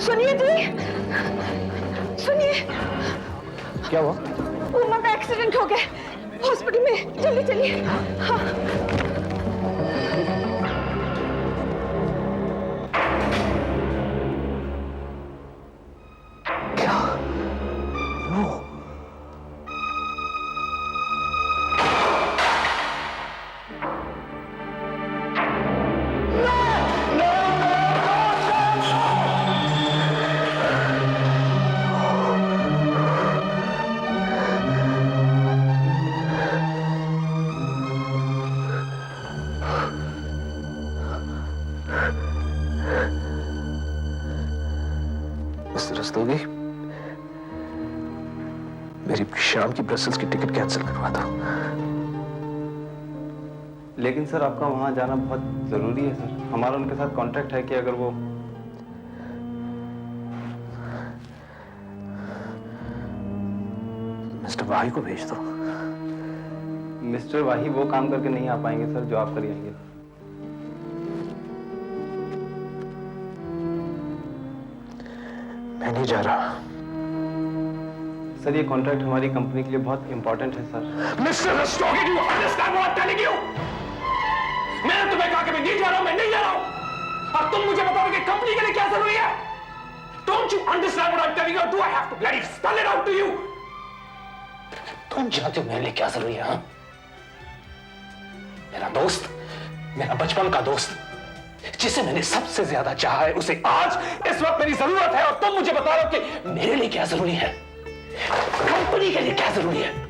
सुनिए जी, सुनिए। क्या हुआ? उमा का एक्सीडेंट हो गया, हॉस्पिटल में, जल्दी चलिए। हाँ। रस्तोगी, मेरी शाम की ब्रसेल्स की टिकट कैंसिल करवा दो। लेकिन सर आपका वहां जाना बहुत जरूरी है सर। हमारा उनके साथ कॉन्ट्रैक्ट है कि अगर वो मिस्टर वाही को भेज दो। मिस्टर वाही वो काम करके नहीं आ पाएंगे सर जो आप करिएंगे। मैं नहीं जा रहा। सर ये कॉन्ट्रैक्ट हमारी कंपनी के लिए बहुत इंपॉर्टेंट है sir. Mister Rastogi, do you understand what I am telling you? मैंने तुम्हें कहा कि मैं नहीं जा रहा हूं, मैं नहीं जा रहा हूं। अब तुम मुझे बताओ कि कंपनी के लिए क्या जरूरी है? Don't you understand what I'm telling you? Or do I have to bloody spell it out to you? तुम जानते हो मेरे लिए क्या जरूरी है? हाँ? मेरा दोस्त, मेरा बचपन का दोस्त, जिसे मैंने सबसे ज्यादा चाहा है, उसे आज इस वक्त मेरी जरूरत है। और तुम मुझे बता रहे हो कि मेरे लिए क्या जरूरी है, कंपनी के लिए क्या जरूरी है।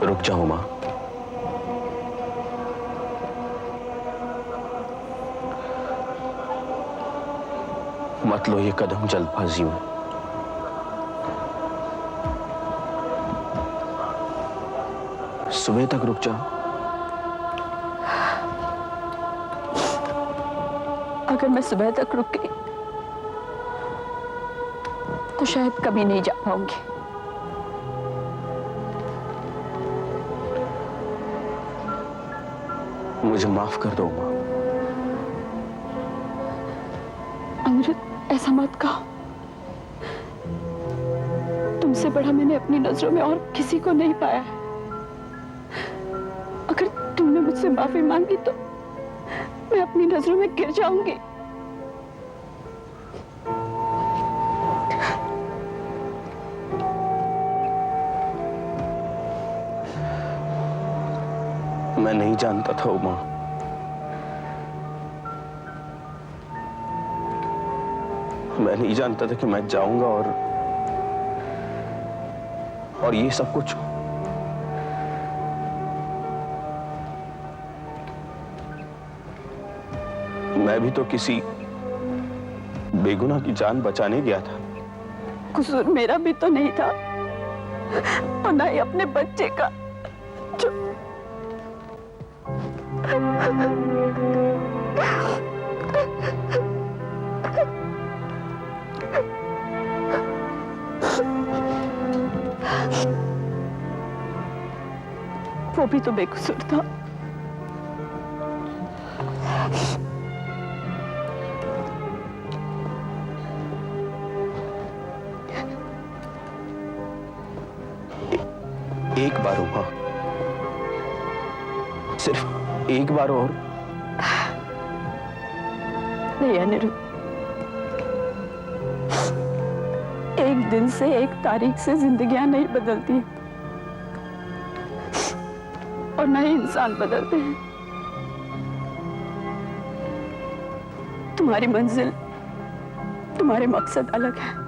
रुक जाओ मां। मत लो ये कदम जल्दबाजी में। सुबह तक रुक जाओ। अगर मैं सुबह तक रुक गई तो शायद कभी नहीं जा पाऊंगी। मुझे माफ कर दो मां। अमृत, ऐसा मत कहो। तुमसे बड़ा मैंने अपनी नजरों में और किसी को नहीं पाया है। अगर तुमने मुझसे माफी मांगी तो मैं अपनी नजरों में गिर जाऊंगी। मैं नहीं जानता था उमा। मैं नहीं जानता था कि मैं जाऊंगा और ये सब कुछ। मैं भी तो किसी बेगुनाह की जान बचाने गया था। कसूर मेरा भी तो नहीं था और ना ही अपने बच्चे का जो वो भी तो बेकसूर था। एक बार हुआ, सिर्फ एक बार और। नहीं अनिरुद्ध, एक दिन से, एक तारीख से जिंदगियां नहीं बदलती और न ही इंसान बदलते हैं। तुम्हारी मंजिल, तुम्हारे मकसद अलग है।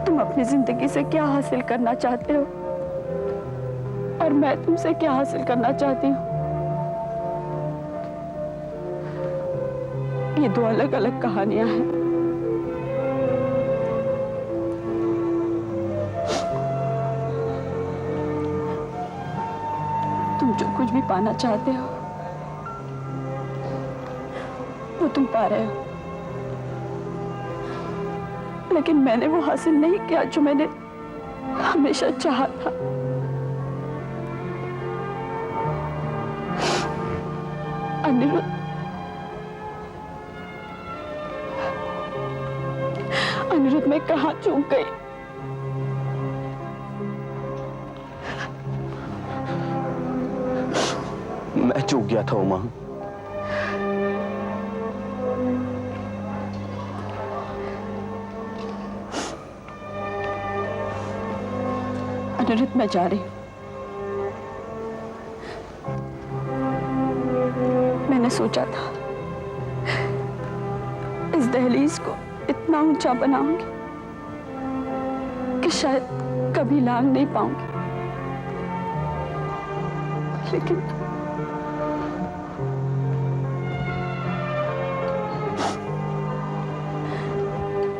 तुम अपनी जिंदगी से क्या हासिल करना चाहते हो और मैं तुमसे क्या हासिल करना चाहती हूँ, ये दो अलग अलग कहानियां हैं। तुम जो कुछ भी पाना चाहते हो वो तुम पा रहे हो, लेकिन मैंने वो हासिल नहीं किया जो मैंने हमेशा चाहा था। अनिरुद्ध, अनिरुद्ध, मैं कहाँ चूक गई? मैं चूक गया था उमा। अनिरुद्ध, मैं जा रही हूँ। मैंने सोचा था इस दहलीज को इतना ऊंचा बनाऊंगी कि शायद कभी लांग नहीं पाऊंगी, लेकिन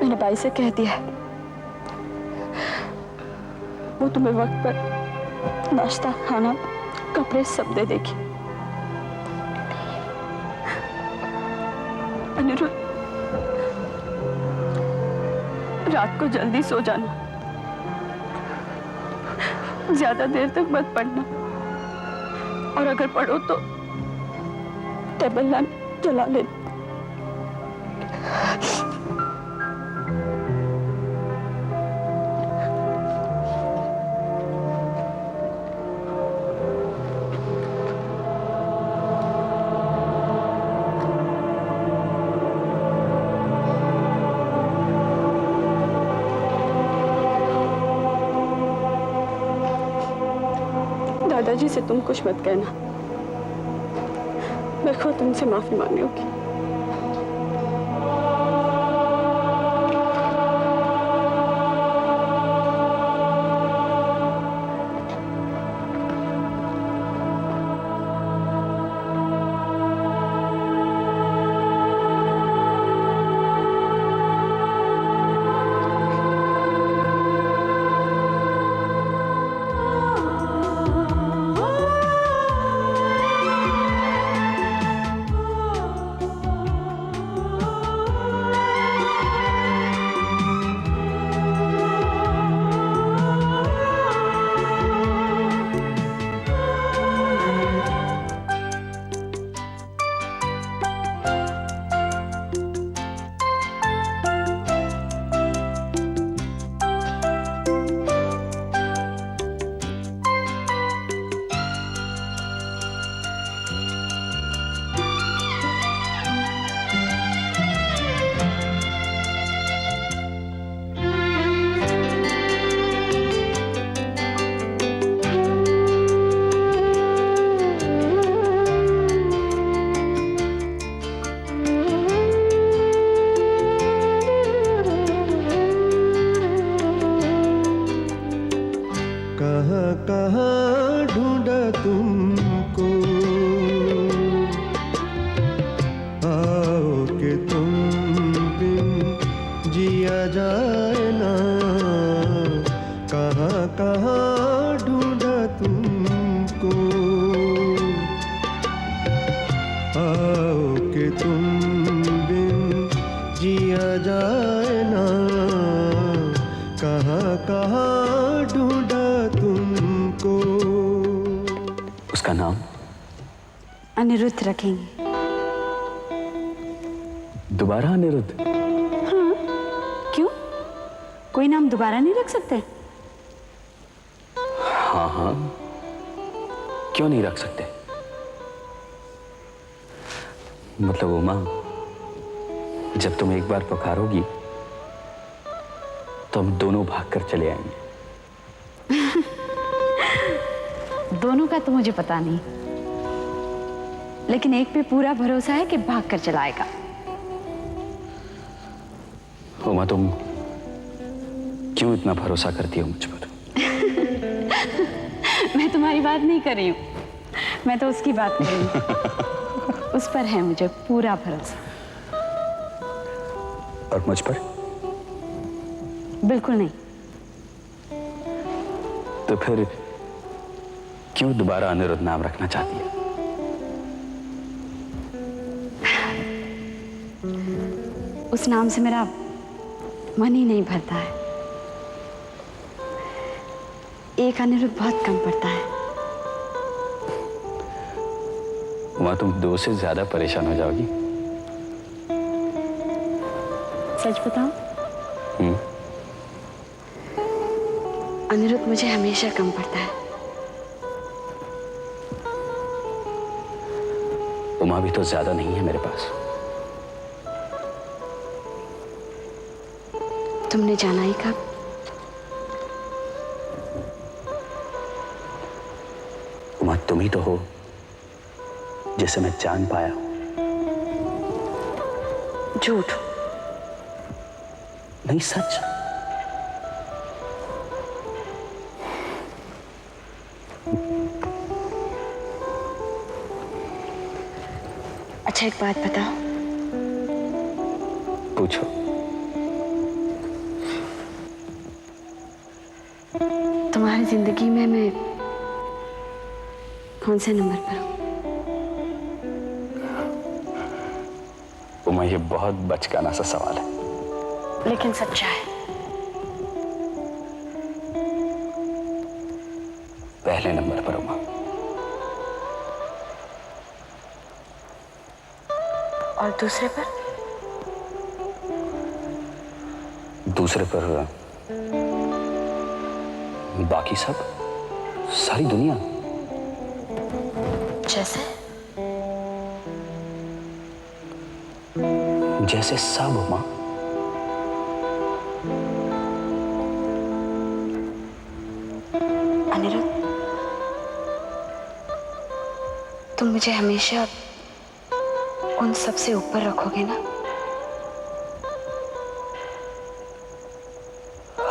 मैंने भाई से कह दिया है वो तुम्हें वक्त पर नाश्ता, खाना, कपड़े सब दे देगी। अनिरुद्ध, रात को जल्दी सो जाना, ज्यादा देर तक मत पढ़ना, और अगर पढ़ो तो टेबल लैंप जला लेना। दादाजी से तुम कुछ मत कहना, मैं खुद तुमसे माफी मांगनी होगी। कहाँ कहाँ ढूंढा तुमको, कहाँ ढूंढा तुमको। उसका नाम अनिरुद्ध रखेंगे। दोबारा अनिरुद्ध? क्यों, कोई नाम दोबारा नहीं रख सकते? हाँ हाँ, क्यों नहीं रख सकते? मतलब उमा, जब तुम एक बार पुकारोगी तो हम दोनों भागकर चले आएंगे। दोनों का तो मुझे पता नहीं, लेकिन एक पे पूरा भरोसा है कि भाग कर चलाएगा। उमा, तुम क्यों इतना भरोसा करती हो मुझ पर? मैं तुम्हारी बात नहीं कर रही हूँ, मैं तो उसकी बात कर रही हूँ। उस पर है मुझे पूरा भरोसा। और मुझ पर? बिल्कुल नहीं। तो फिर क्यों दोबारा अनिरुद्ध नाम रखना चाहती है? उस नाम से मेरा मन ही नहीं भरता है। एक अनिरुद्ध बहुत कम पड़ता है। उमा, तुम दो से ज्यादा परेशान हो जाओगी। सच बताऊं? अनिरुद्ध मुझे हमेशा कम पड़ता है। उमा भी तो ज्यादा नहीं है मेरे पास। तुमने जाना ही कब? उमा, तुम ही तो हो जिसे मैं जान पाया हूं। झूठ। नहीं, सच। अच्छा, एक बात बताओ। पूछो। तुम्हारी जिंदगी में मैं कौन से नंबर पर हूं? उमा, ये बहुत बचकाना सा सवाल है, लेकिन सच्चा है। पहले नंबर पर उमा। और दूसरे पर? दूसरे पर बाकी सब, सारी दुनिया। जैसे? जैसे सब उमा। अनिरुद्ध, तुम मुझे हमेशा उन सब से ऊपर रखोगे ना?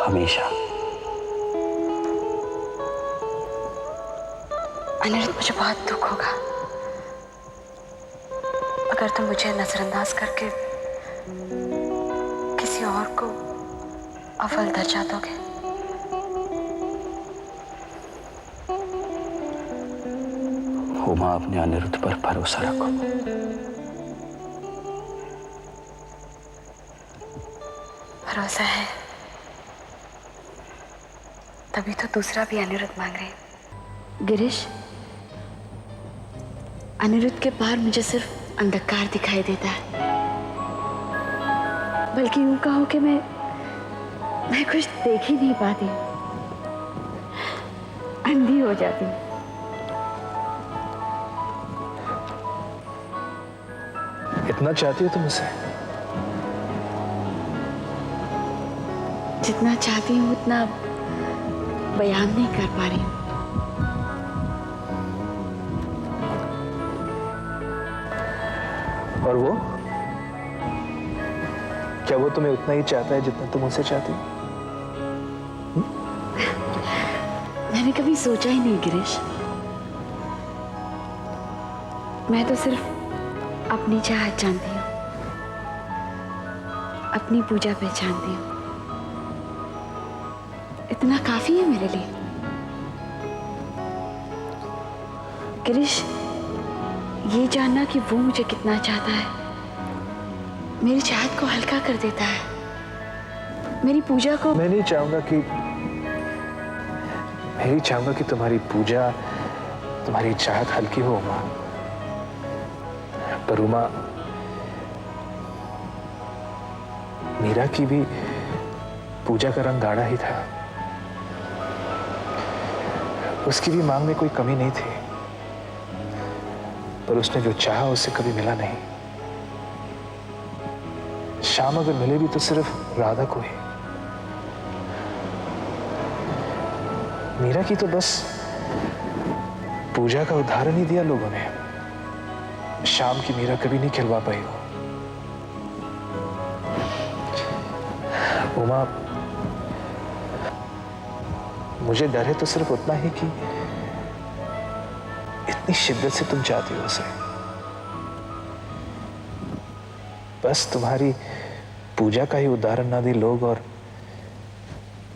हमेशा। अनिरुद्ध, मुझे बहुत दुख होगा अगर तुम मुझे नजरअंदाज करके किसी और को अव्वल दर्जा दोगे। उमा, अपने अनिरुद्ध पर भरोसा रखो। भरोसा है, तभी तो दूसरा भी अनिरुद्ध मांग रहे हैं। गिरीश, अनिरुद्ध के पार मुझे सिर्फ अंधकार दिखाई देता है। बल्कि यूं कहो कि मैं कुछ देख ही नहीं पाती, अंधी हो जाती हूँ। इतना चाहती हो तुम उसे? जितना चाहती हूँ उतना बयान नहीं कर पा रही हूँ। और वो क्या वो तुम्हें उतना ही चाहता है जितना तुम उसे चाहती हो? मैंने कभी सोचा ही नहीं गिरीश। मैं तो सिर्फ अपनी चाहत जानती हूँ, अपनी पूजा पहचानती हूँ। इतना काफी है मेरे लिए। गिरीश, ये जानना कि वो मुझे कितना चाहता है मेरी चाहत को हल्का कर देता है, मेरी पूजा को। मैं नहीं चाहूंगा कि मैं भी चाहूंगा कि तुम्हारी पूजा, तुम्हारी चाहत हल्की हो उमा। पर उमा, मीरा की भी पूजा का रंग गाढ़ा ही था। उसकी भी मांग में कोई कमी नहीं थी, पर उसने जो चाहा उससे कभी मिला नहीं। शाम अगर मिले भी तो सिर्फ राधा को ही। मीरा की तो बस पूजा का उदाहरण ही दिया लोगों ने। शाम की मीरा कभी नहीं खिलवा पाई हो। उमा, मुझे डर है तो सिर्फ उतना ही कि इतनी शिद्दत से तुम चाहती हो उसे। बस तुम्हारी पूजा का ही उदाहरण ना दी लोग और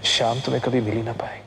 शाम तुम्हें कभी मिल ही ना पाए।